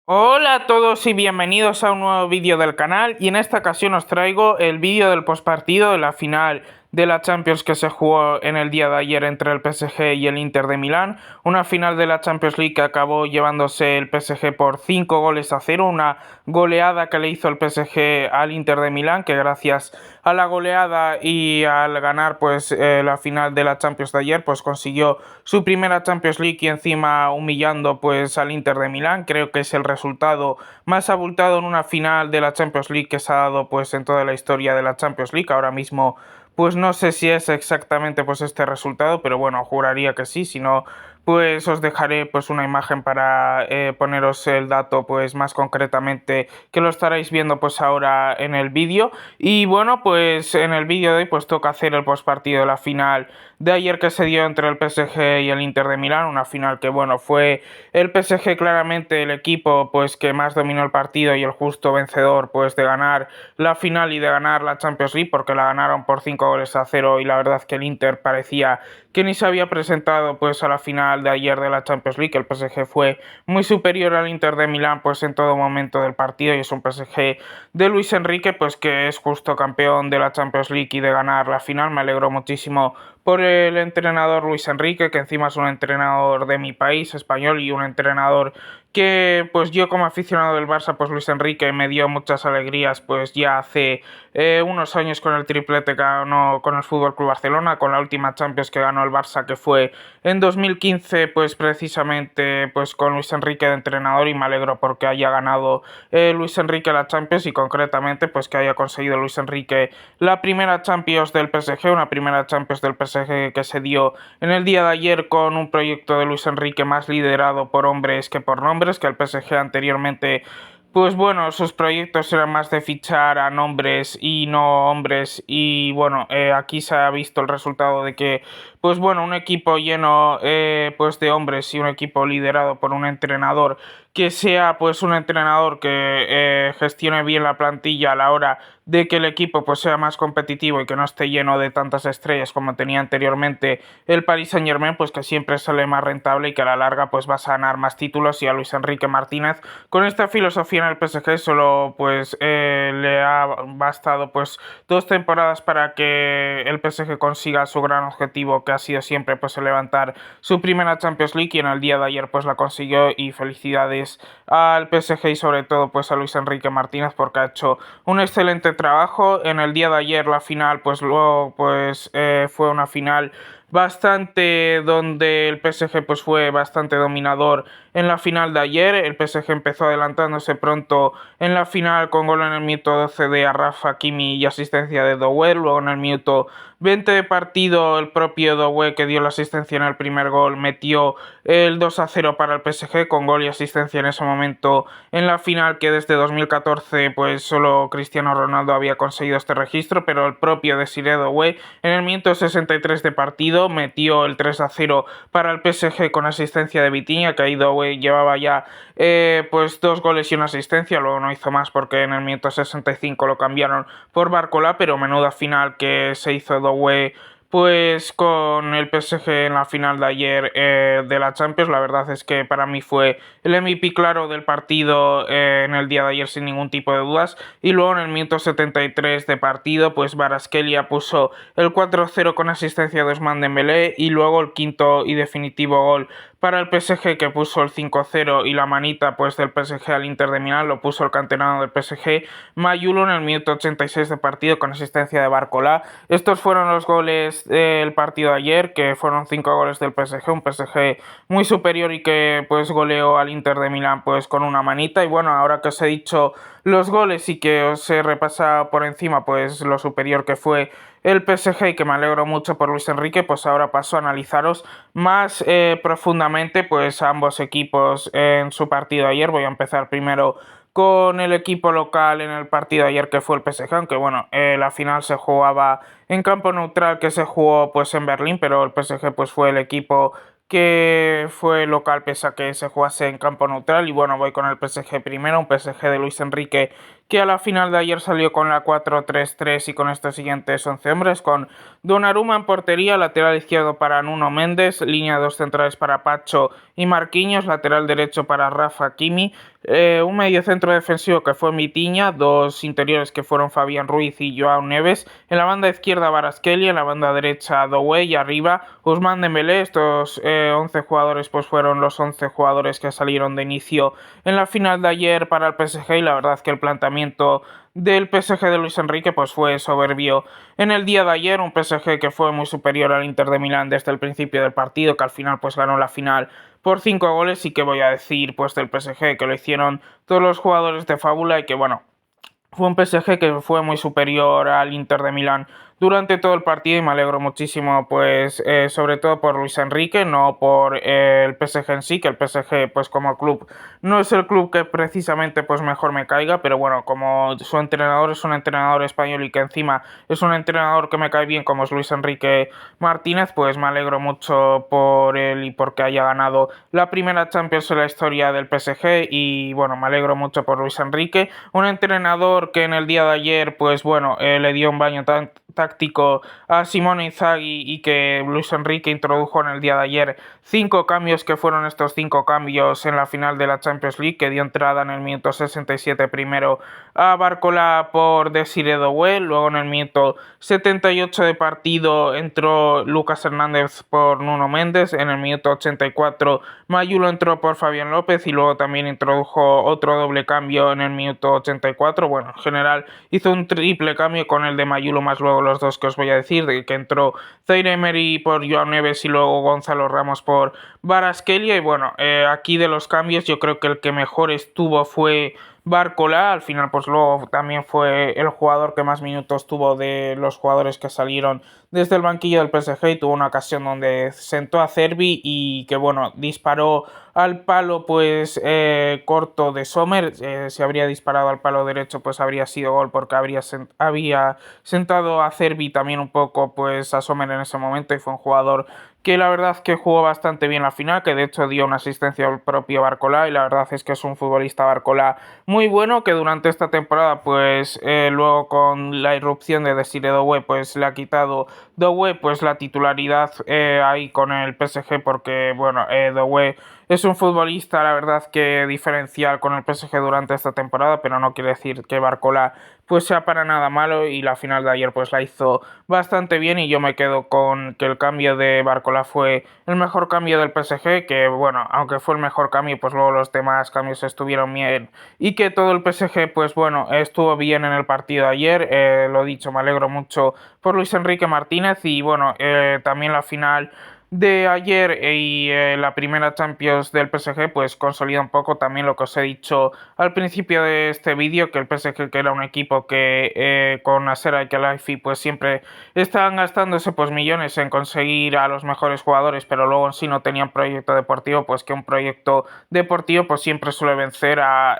Hola a todos y bienvenidos a un nuevo vídeo del canal, y en esta ocasión os traigo el vídeo del postpartido de la final de la Champions que se jugó en el día de ayer entre el PSG y el Inter de Milán, una final de la Champions League que acabó llevándose el PSG por 5 goles a 0, una goleada que le hizo el PSG al Inter de Milán, que gracias a la goleada y al ganar la final de la Champions de ayer pues consiguió su primera Champions League, y encima humillando pues al Inter de Milán. Creo que es el resultado más abultado en una final de la Champions League que se ha dado pues en toda la historia de la Champions League. Ahora mismo pues no sé si es exactamente pues este resultado, pero bueno, juraría que sí. Si no, pues os dejaré pues una imagen para poneros el dato pues más concretamente, que lo estaréis viendo pues ahora en el vídeo. Y bueno, pues en el vídeo de hoy pues toca hacer el postpartido de la final de ayer que se dio entre el PSG y el Inter de Milán, una final que bueno, fue el PSG claramente el equipo pues que más dominó el partido y el justo vencedor pues de ganar la final y de ganar la Champions League, porque la ganaron por 5 goles a 0, y la verdad que el Inter parecía que ni se había presentado pues a la final de ayer de la Champions League. El PSG fue muy superior al Inter de Milán pues en todo momento del partido, y es un PSG de Luis Enrique pues que es justo campeón de la Champions League y de ganar la final. Me alegro muchísimo por el entrenador Luis Enrique, que encima es un entrenador de mi país, español, y un entrenador que pues yo como aficionado del Barça, pues Luis Enrique me dio muchas alegrías pues ya hace unos años con el triplete que ganó con el Fútbol Club Barcelona, con la última Champions que ganó el Barça, que fue en 2015, pues precisamente pues con Luis Enrique de entrenador. Y me alegro porque haya ganado Luis Enrique la Champions, y concretamente pues que haya conseguido Luis Enrique la primera Champions del PSG, una primera Champions del PSG que se dio en el día de ayer con un proyecto de Luis Enrique más liderado por hombres que por nombres, que el PSG anteriormente pues bueno, sus proyectos eran más de fichar a nombres y no hombres. Y bueno, aquí se ha visto el resultado de que pues bueno, un equipo lleno pues de hombres y un equipo liderado por un entrenador que sea pues un entrenador que gestione bien la plantilla a la hora de que el equipo pues sea más competitivo y que no esté lleno de tantas estrellas como tenía anteriormente el Paris Saint-Germain, pues que siempre sale más rentable y que a la larga pues vas a ganar más títulos. Y a Luis Enrique Martínez con esta filosofía en el PSG solo pues le ha bastado pues 2 temporadas para que el PSG consiga su gran objetivo, que ha sido siempre pues levantar su primera Champions League, y en el día de ayer pues la consiguió. Y felicidades al PSG y sobre todo pues a Luis Enrique Martínez, porque ha hecho un excelente trabajo. En el día de ayer la final pues luego pues fue una final bastante donde el PSG pues fue bastante dominador en la final de ayer. El PSG empezó adelantándose pronto en la final con gol en el minuto 12 de Achraf Hakimi y asistencia de Doué. Luego en el minuto 20 de partido el propio Doué, que dio la asistencia en el primer gol, metió el 2-0 para el PSG con gol y asistencia en ese momento en la final, que desde 2014 pues solo Cristiano Ronaldo había conseguido este registro. Pero el propio Desiré Doué en el minuto 63 de partido metió el 3-0 para el PSG con asistencia de Vitinha, que ahí Doué llevaba ya pues 2 goles y una asistencia. Luego no hizo más porque en el minuto 65 lo cambiaron por Barcola, pero menuda final que se hizo Doué pues con el PSG en la final de ayer de la Champions. La verdad es que para mí fue el MVP claro del partido en el día de ayer sin ningún tipo de dudas. Y luego en el minuto 73 de partido pues Kvaratskhelia puso el 4-0 con asistencia de Ousmane Dembélé, y luego el quinto y definitivo gol para el PSG, que puso el 5-0, y la manita pues del PSG al Inter de Milán lo puso el canterano del PSG, Mayulo, en el minuto 86 de partido con asistencia de Barcola. Estos fueron los goles del partido de ayer, que fueron 5 goles del PSG, un PSG muy superior y que pues goleó al Inter de Milán pues con una manita. Y bueno, ahora que os he dicho los goles y que os he repasado por encima pues lo superior que fue el PSG, y que me alegro mucho por Luis Enrique, pues ahora paso a analizaros más profundamente pues a ambos equipos en su partido de ayer. Voy a empezar primero con el equipo local en el partido de ayer, que fue el PSG, aunque bueno, la final se jugaba en campo neutral, que se jugó pues en Berlín, pero el PSG pues fue el equipo que fue local pese a que se jugase en campo neutral. Y bueno, voy con el PSG primero, un PSG de Luis Enrique que a la final de ayer salió con la 4-3-3 y con estos siguientes 11 hombres, con Donnarumma en portería, lateral izquierdo para Nuno Méndez, línea de dos centrales para Pacho y Marquinhos, lateral derecho para Rafa Kimi, un mediocentro defensivo que fue Mitiña, dos interiores que fueron Fabián Ruiz y Joao Neves, en la banda izquierda Kvaratskhelia, en la banda derecha Doué y arriba Ousmane Dembélé. Estos 11 jugadores pues fueron los 11 jugadores que salieron de inicio en la final de ayer para el PSG, y la verdad que el planteamiento del PSG de Luis Enrique pues fue soberbio en el día de ayer, un PSG que fue muy superior al Inter de Milán desde el principio del partido, que al final pues ganó la final por 5 goles. Y que voy a decir pues del PSG, que lo hicieron todos los jugadores de fábula, y que bueno, fue un PSG que fue muy superior al Inter de Milán durante todo el partido, y me alegro muchísimo pues sobre todo por Luis Enrique, no por el PSG en sí, que el PSG pues como club no es el club que precisamente pues mejor me caiga, pero bueno, como su entrenador es un entrenador español y que encima es un entrenador que me cae bien como es Luis Enrique Martínez, pues me alegro mucho por él y porque haya ganado la primera Champions en la historia del PSG. Y bueno, me alegro mucho por Luis Enrique, un entrenador que en el día de ayer pues bueno, le dio un baño táctico a Simone Inzaghi, y que Luis Enrique introdujo en el día de ayer 5 cambios, que fueron estos 5 cambios en la final de la Champions League, que dio entrada en el minuto 67 primero a Barcola por Desiré Doué, luego en el minuto 78 de partido entró Lucas Hernández por Nuno Méndez, en el minuto 84 Mayulo entró por Fabián López, y luego también introdujo otro doble cambio en el minuto 84. Bueno, en general hizo un triple cambio con el de Mayulo más luego los dos que os voy a decir, de que entró Zaire Emery por Joao Neves y luego Gonzalo Ramos por Kvaratskhelia. Y bueno, aquí de los cambios yo creo que el que mejor estuvo fue Barcola. Al final pues luego también fue el jugador que más minutos tuvo de los jugadores que salieron desde el banquillo del PSG, y tuvo una ocasión donde sentó a Cervi y que bueno, disparó al palo pues corto de Sommer. Si habría disparado al palo derecho pues habría sido gol, porque había sentado a Cervi también un poco pues a Sommer en ese momento, y fue un jugador que la verdad que jugó bastante bien la final, que de hecho dio una asistencia al propio Barcola, y la verdad es que es un futbolista Barcola muy bueno, que durante esta temporada pues luego con la irrupción de Desiré Doué pues le ha quitado Doué pues la titularidad ahí con el PSG, porque bueno, Doué es un futbolista, la verdad, que diferencial con el PSG durante esta temporada, pero no quiere decir que Barcola pues sea para nada malo, y la final de ayer pues la hizo bastante bien, y yo me quedo con que el cambio de Barcola fue el mejor cambio del PSG, que bueno, aunque fue el mejor cambio pues luego los demás cambios estuvieron bien, y que todo el PSG pues bueno, estuvo bien en el partido de ayer. Lo dicho, me alegro mucho por Luis Enrique Martínez, y bueno, también la final de ayer y la primera Champions del PSG pues consolida un poco también lo que os he dicho al principio de este vídeo, que el PSG, que era un equipo que con Nasser Al-Khelaifi pues siempre estaban gastándose pues millones en conseguir a los mejores jugadores, pero luego en sí no tenían proyecto deportivo, pues que un proyecto deportivo pues siempre suele vencer a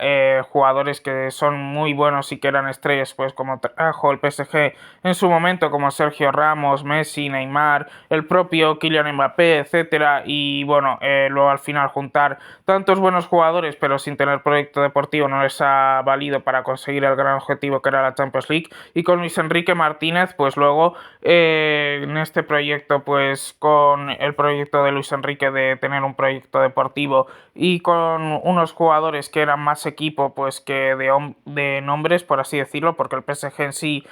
jugadores que son muy buenos y que eran estrellas, pues como trajo el PSG en su momento, como Sergio Ramos, Messi, Neymar, el propio Kylian Mbappé, etcétera. Y bueno, luego al final juntar tantos buenos jugadores pero sin tener proyecto deportivo no les ha valido para conseguir el gran objetivo que era la Champions League. Y con Luis Enrique Martínez pues luego en este proyecto pues con el proyecto de Luis Enrique de tener un proyecto deportivo y con unos jugadores que eran más equipo pues que de nombres, por así decirlo, porque el PSG en sí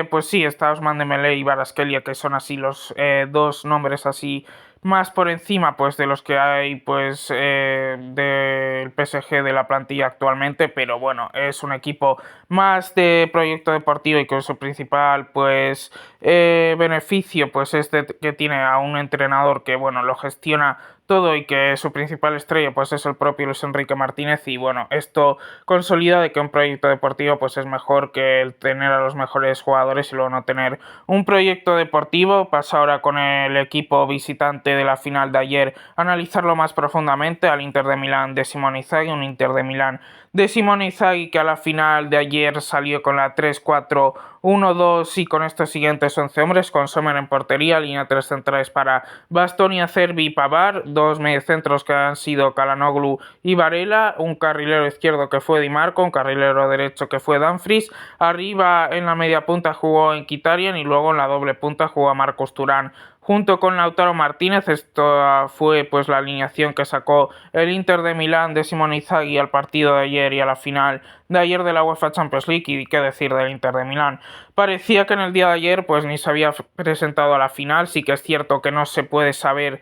pues sí, está Ousmane Dembélé y Kvaratskhelia, que son así los dos nombres así más por encima pues de los que hay pues del PSG de la plantilla actualmente, pero bueno, es un equipo más de proyecto deportivo, y con su principal pues beneficio pues es que tiene a un entrenador que bueno, lo gestiona todo, y que su principal estrella pues es el propio Luis Enrique Martínez. Y bueno, esto consolida de que un proyecto deportivo pues es mejor que el tener a los mejores jugadores y luego no tener un proyecto deportivo. Pasa ahora con el equipo visitante de la final de ayer a analizarlo más profundamente, al Inter de Milán de Simone Inzaghi, un Inter de Milán de Simone Inzaghi que a la final de ayer salió con la 3-4-1 1-2 y con estos siguientes 11 hombres, con Sommer en portería, línea 3 centrales para Bastoni, Acerbi y Pavard, dos mediocentros que han sido Calhanoglu y Varela, un carrilero izquierdo que fue Di Marco, un carrilero derecho que fue Dumfries, arriba en la media punta jugó Mkhitaryan y luego en la doble punta jugó a Marcos Thuram junto con Lautaro Martínez. Esto fue pues la alineación que sacó el Inter de Milán de Simone Inzaghi al partido de ayer y a la final de ayer de la UEFA Champions League. Y qué decir del Inter de Milán, parecía que en el día de ayer pues ni se había presentado a la final. Sí que es cierto que no se puede saber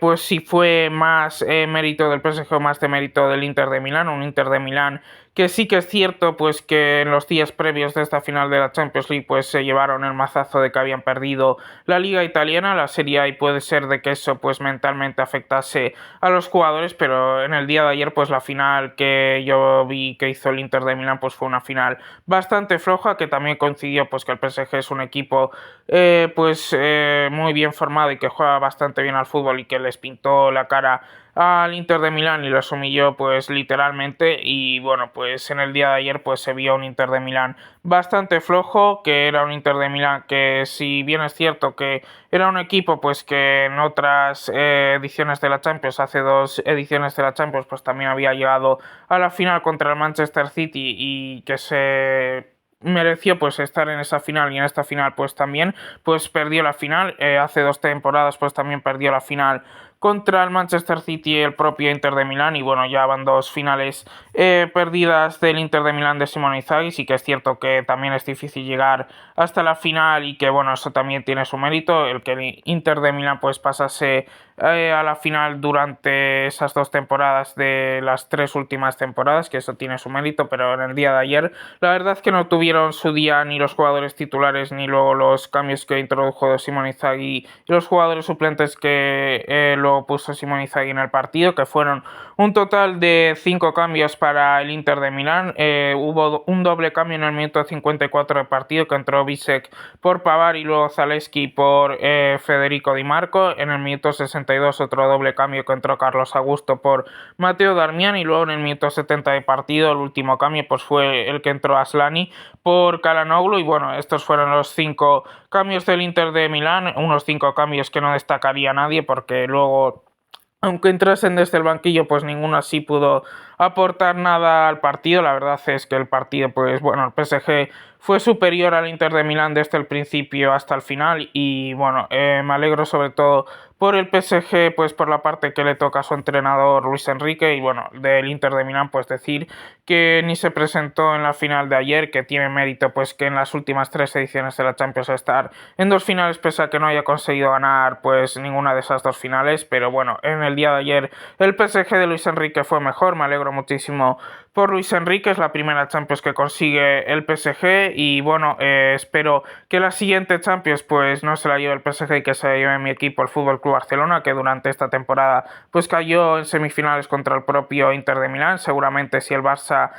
pues si fue más mérito del PSG o más de mérito del Inter de Milán, un Inter de Milán que sí que es cierto pues que en los días previos de esta final de la Champions League pues se llevaron el mazazo de que habían perdido la Liga Italiana, la Serie A, y puede ser de que eso pues mentalmente afectase a los jugadores, pero en el día de ayer pues la final que yo vi que hizo el Inter de Milán pues fue una final bastante floja, que también coincidió pues que el PSG es un equipo muy bien formado y que juega bastante bien al fútbol y que les pintó la cara al Inter de Milán y los humilló pues literalmente. Y bueno, pues en el día de ayer pues se vio un Inter de Milán bastante flojo, que era un Inter de Milán que, si bien es cierto que era un equipo pues que en otras ediciones de la Champions, hace 2 ediciones de la Champions, pues también había llegado a la final contra el Manchester City y que se mereció pues estar en esa final, y en esta final pues también pues perdió la final. Hace 2 temporadas pues también perdió la final contra el Manchester City y el propio Inter de Milán, y bueno, ya van 2 finales perdidas del Inter de Milán de Simone Inzaghi. Sí que es cierto que también es difícil llegar hasta la final y que bueno, eso también tiene su mérito, el que el Inter de Milán pues pasase a la final durante esas 2 temporadas de las 3 últimas temporadas, que eso tiene su mérito. Pero en el día de ayer la verdad es que no tuvieron su día ni los jugadores titulares ni luego los cambios que introdujo Simone Inzaghi y los jugadores suplentes que lo puso Simone Inzaghi en el partido, que fueron un total de 5 cambios para el Inter de Milán. Hubo un doble cambio en el minuto 54 de partido, que entró Bisek por Pavard y luego Zalewski por Federico Di Marco. En el minuto 62 otro doble cambio, que entró Carlos Augusto por Matteo Darmian, y luego en el minuto 70 de partido el último cambio pues fue el que entró Aslani por Calhanoglu. Y bueno, estos fueron los 5 cambios del Inter de Milán, unos 5 cambios que no destacaría nadie, porque luego, aunque entrasen desde el banquillo, pues ninguno así pudo aportar nada al partido. La verdad es que el partido, pues bueno, el PSG fue superior al Inter de Milán desde el principio hasta el final. Y bueno, me alegro sobre todo por el PSG, pues por la parte que le toca a su entrenador Luis Enrique. Y bueno, del Inter de Milán pues decir que ni se presentó en la final de ayer, que tiene mérito pues que en las últimas 3 ediciones de la Champions estar en 2 finales, pese a que no haya conseguido ganar pues ninguna de esas 2 finales. Pero bueno, en el día de ayer el PSG de Luis Enrique fue mejor. Me alegro muchísimo por Luis Enrique, es la primera Champions que consigue el PSG. Y bueno, espero que la siguiente Champions pues no se la lleve el PSG y que se la lleve mi equipo, el Fútbol Club Barcelona, que durante esta temporada pues cayó en semifinales contra el propio Inter de Milán. Seguramente si el Barça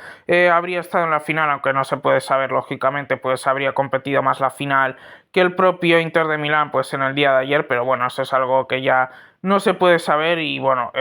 habría estado en la final, aunque no se puede saber lógicamente, pues habría competido más la final que el propio Inter de Milán pues en el día de ayer. Pero bueno, eso es algo que ya no se puede saber. Y bueno,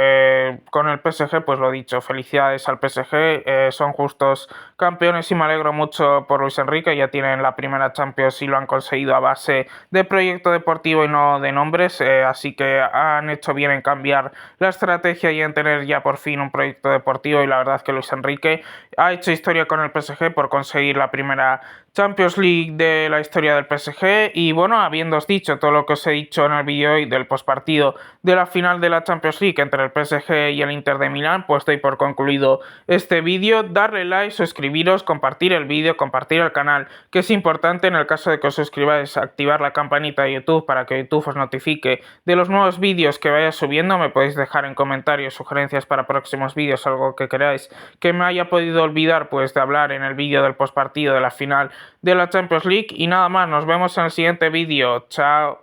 con el PSG pues lo dicho, felicidades al PSG, son justos campeones y me alegro mucho por Luis Enrique. Ya tienen la primera Champions y lo han conseguido a base de proyecto deportivo y no de nombres, así que han hecho bien en cambiar la estrategia y en tener ya por fin un proyecto deportivo. Y la verdad es que Luis Enrique ha hecho historia con el PSG por conseguir la primera Champions League de la historia del PSG. Y bueno, habiéndoos dicho todo lo que os he dicho en el vídeo hoy del postpartido de la final de la Champions League entre el PSG y el Inter de Milán, pues doy por concluido este vídeo. Darle like, suscribiros, compartir el vídeo, compartir el canal, que es importante. En el caso de que os suscribáis, activar la campanita de YouTube para que YouTube os notifique de los nuevos vídeos que vaya subiendo. Me podéis dejar en comentarios sugerencias para próximos vídeos, algo que queráis que me haya podido olvidar pues de hablar en el vídeo del postpartido de la final de la Champions League. Y nada más, nos vemos en el siguiente vídeo. Chao.